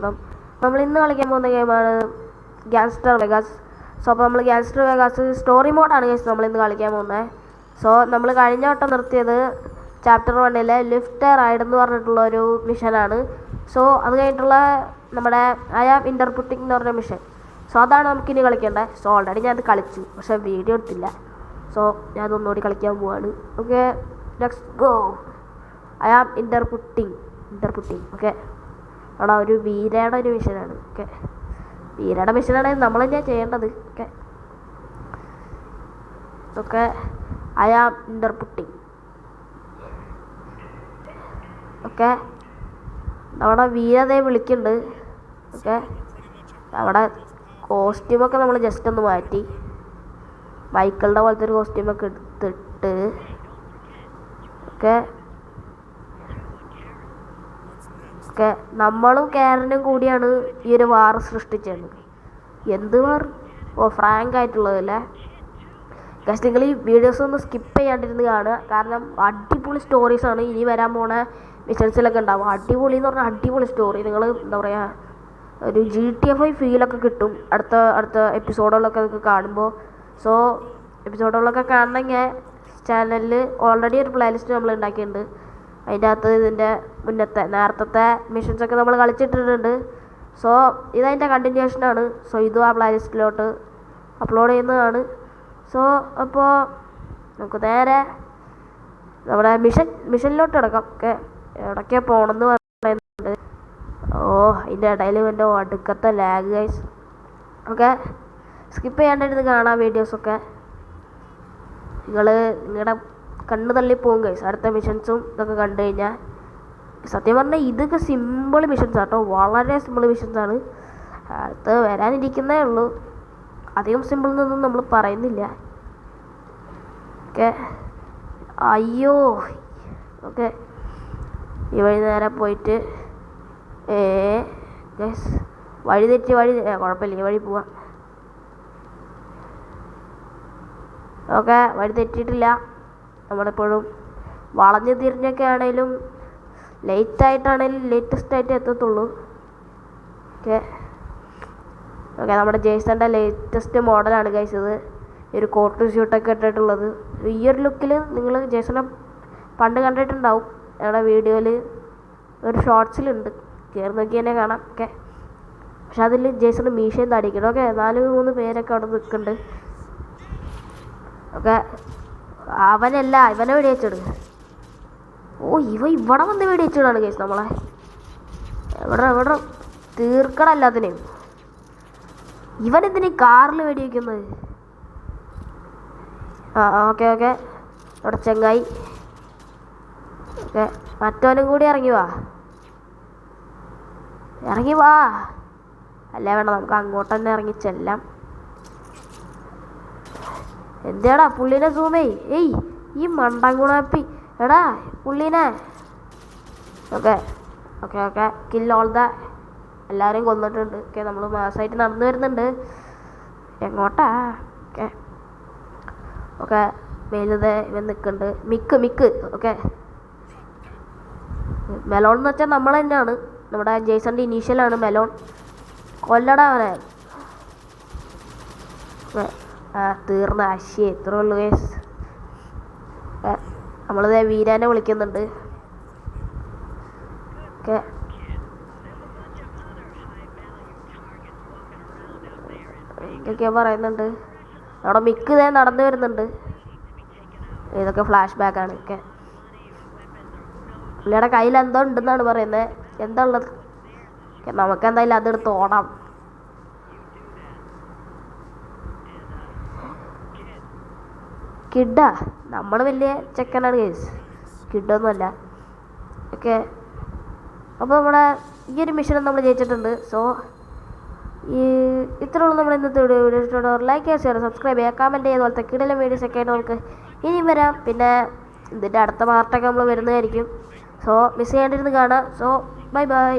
നമ്മൾ ഇന്ന് കളിക്കാൻ പോകുന്ന ഗെയിമാണ് ഗ്യാങ്സ്റ്റർ വെഗാസ്. സോ അപ്പോൾ നമ്മൾ ഗ്യാങ്സ്റ്റർ വെഗാസ് സ്റ്റോറി മോഡാണ് ഗൈസ് നമ്മൾ ഇന്ന് കളിക്കാൻ പോകുന്നത്. സോ നമ്മൾ കഴിഞ്ഞ വട്ടം നിർത്തിയത് ചാപ്റ്റർ 1-ലെ ലിഫ്റ്റ് റൈഡ് എന്ന് പറഞ്ഞിട്ടുള്ള ഒരു മിഷനാണ്. സോ അത് കഴിഞ്ഞിട്ടുള്ള നമ്മുടെ ഐ ആം ഇൻ്റർപുട്ടിംഗ് എന്ന് പറഞ്ഞ മിഷൻ. സോ അതാണ് നമുക്കിനി കളിക്കേണ്ടത്. സോ ഓൾറെഡി ഞാനത് കളിച്ചു, പക്ഷേ വീഡിയോ എടുത്തില്ല. സോ ഞാനതൊന്നുകൂടി കളിക്കാൻ പോവാണ്. Okay, let's go. I am interrupting. Okay, അവിടെ ഒരു വീരയുടെ ഒരു മിഷനാണ്. ഓക്കെ, വീരയുടെ മിഷനാണെങ്കിൽ നമ്മൾ തന്നെയാണ് ചെയ്യേണ്ടത്. Okay okay I am interrupting. Okay, നമ്മുടെ വീരതയെ വിളിക്കുന്നുണ്ട്. ഓക്കെ, നമ്മുടെ കോസ്റ്റ്യൂമൊക്കെ നമ്മൾ ജസ്റ്റ് ഒന്ന് മാറ്റി മൈക്കിളുടെ പോലത്തെ ഒരു കോസ്റ്റ്യൂമൊക്കെ എടുത്തിട്ട് ഓക്കെ ഓക്കെ നമ്മളും കാരനും കൂടിയാണ് ഈ ഒരു വാർ സൃഷ്ടിച്ചത്. എന്ത് വാർ? ഓ, ഫ്രാങ്ക് ആയിട്ടുള്ളതല്ലേ ഗൈസ്. നിങ്ങൾ ഈ വീഡിയോസ് ഒന്ന് സ്കിപ്പ് ചെയ്യാണ്ടിരുന്ന് കാണുക, കാരണം അടിപൊളി സ്റ്റോറീസാണ് ഇനി വരാൻ പോണ മിഷൻസിലൊക്കെ ഉണ്ടാവും. അടിപൊളി എന്ന് പറഞ്ഞാൽ അടിപൊളി സ്റ്റോറി. നിങ്ങൾ എന്താ പറയുക, ഒരു GTA 5 ഫീലൊക്കെ കിട്ടും അടുത്ത എപ്പിസോഡുകളൊക്കെ നിങ്ങൾക്ക് കാണുമ്പോൾ. സോ എപ്പിസോഡുകളൊക്കെ കാണണമെങ്കിൽ ചാനലിൽ ഓൾറെഡി ഒരു പ്ലേലിസ്റ്റ് നമ്മൾ ഉണ്ടാക്കിയിട്ടുണ്ട്. അതിൻ്റെ അകത്ത് ഇതിൻ്റെ നേരത്തെ മിഷൻസൊക്കെ നമ്മൾ കളിച്ചിട്ടിട്ടുണ്ട്. സോ ഇതതിൻ്റെ കണ്ടിന്യൂഷനാണ്. സോ ഇതും ആ പ്ലേലിസ്റ്റിലോട്ട് അപ്ലോഡ് ചെയ്യുന്നതാണ്. സോ അപ്പോൾ നമുക്ക് നേരെ നമ്മുടെ മിഷനിലോട്ട് കിടക്കാം. ഓക്കെ, എവിടേക്കാ പോകണമെന്ന് പറയുന്നുണ്ട്. ഓ, അതിൻ്റെ ഇടയിൽ എൻ്റെ അടുക്കത്തെ ലാഗ് ഗൈസ്. ഓക്കെ, സ്കിപ്പ് ചെയ്യാണ്ടിരുന്ന് കാണാം വീഡിയോസൊക്കെ. നിങ്ങളുടെ കണ്ണ് തള്ളിപ്പോവും ഗൈസ് അടുത്ത മിഷൻസും ഇതൊക്കെ കണ്ടു കഴിഞ്ഞാൽ. സത്യം പറഞ്ഞാൽ ഇതൊക്കെ സിമ്പിൾ മിഷൻസ് ആട്ടോ, വളരെ സിമ്പിൾ മിഷൻസാണ്. അടുത്ത് വരാനിരിക്കുന്നേ ഉള്ളൂ. അധികം സിമ്പിൾ എന്നൊന്നും നമ്മൾ പറയുന്നില്ല. ഓക്കെ, അയ്യോ. ഓക്കെ, ഈ വഴി നേരെ പോയിട്ട് ഗൈസ് വഴി തെറ്റി കുഴപ്പമില്ല, ഈ വഴി പോവാം. ഓക്കെ, വഴി തെറ്റിയിട്ടില്ല. നമ്മളിപ്പോഴും വളഞ്ഞു തിരിഞ്ഞൊക്കെ ആണെങ്കിലും ലേറ്റസ്റ്റ് ആയിട്ട് എത്തത്തുള്ളൂ. ഓക്കെ ഓക്കെ നമ്മുടെ ജേസൻ്റെ ലേറ്റസ്റ്റ് മോഡലാണ് ഗൈസ് ഇത്. ഒരു കോട്ട് ഷൂട്ടൊക്കെ ഇട്ടിട്ടുള്ളത്. ഈ ഒരു ലുക്കിൽ നിങ്ങൾ ജേസനെ പണ്ട് കണ്ടിട്ടുണ്ടാവും. ഞങ്ങളുടെ വീഡിയോയിൽ ഒരു ഷോർട്സിലുണ്ട്, കയറി നോക്കി തന്നെ കാണാം. ഓക്കെ, പക്ഷെ അതിൽ ജേസന് മീശയും താടിക്കണം. ഓക്കെ, 4-3 പേരൊക്കെ അവിടെ നിൽക്കുന്നുണ്ട്. ഓക്കെ, അവനല്ല, ഇവനെ വെടിവെച്ചിട്. ഓ, ഇവിടെ വന്ന് വെടിവെച്ചിടാണ് കേസ് നമ്മളെ. എവിടെ തീർക്കണം എല്ലാത്തിനെയും. ഇവനെന്തിനീ കാറിൽ വെടിവെക്കുന്നത്? ഓക്കെ അവിടെ ചെങ്ങായി. ഓക്കെ, മറ്റവനും കൂടി ഇറങ്ങി വാ. അല്ല വേണ്ട, നമുക്ക് അങ്ങോട്ട് തന്നെ ഇറങ്ങി ചെല്ലാം. എന്താടാ പുള്ളീനെ സൂമേ? ഈ മണ്ടൻകുണാപ്പി എടാ പുള്ളീനെ. ഓക്കെ കിൽ ഓൾ ദ എല്ലാവരെയും കൊന്നിട്ടുണ്ട്. ഓക്കെ, നമ്മൾ മാസമായിട്ട് നടന്നു വരുന്നുണ്ട്. എങ്ങോട്ടാ? ഓക്കെ മേലത് ഇവൻ നിൽക്കുന്നുണ്ട്. മിക്ക്. ഓക്കെ, മെലോൺ എന്ന് വെച്ചാൽ നമ്മൾ തന്നെയാണ്. നമ്മുടെ ജേസൻ്റെ ഇനീഷ്യലാണ് മെലോൺ. കൊല്ലടാ അവനെ. തീർന്ന ആശയം ഇത്രേ ഉള്ളൂ കേസ്. നമ്മളിത് വീരാനെ വിളിക്കുന്നുണ്ട്. ഓക്കെ, എന്തൊക്കെയാ പറയുന്നുണ്ട്. അവിടെ മിക്ക് നടന്നു വരുന്നുണ്ട്. ഇതൊക്കെ ഫ്ലാഷ് ബാക്കാണ്. ഓക്കെ, പുള്ളിയുടെ കയ്യിൽ എന്തോ ഉണ്ടെന്നാണ് പറയുന്നത്. എന്താ ഉള്ളത്? നമുക്കെന്തായാലും അതെടുത്ത് ഓടാം. കിഡാ? നമ്മൾ വലിയ ചെക്കനാണ് കേസ്, കിഡൊന്നുമല്ല. ഓക്കെ, അപ്പോൾ നമ്മുടെ ഈ ഒരു മിഷനും നമ്മൾ ജയിച്ചിട്ടുണ്ട്. സോ ഇത്രയുള്ളൂ നമ്മൾ ഇന്നത്തെ വീഡിയോ. ഇഷ്ടമുള്ളവർ ലൈക്ക് ചെയ്യുക, ഷെയർ, സബ്സ്ക്രൈബ് ചെയ്യുക, കമൻറ്റ് ചെയ്യുക. അതുപോലത്തെ കിടലം വീഡിയോസൊക്കെ ആയിട്ട് നമുക്ക് ഇനിയും വരാം. പിന്നെ ഇതിൻ്റെ അടുത്ത പാർട്ടൊക്കെ നമ്മൾ വരുന്നതായിരിക്കും. സോ മിസ് ചെയ്യാണ്ടിരുന്ന് കാണാം. So by.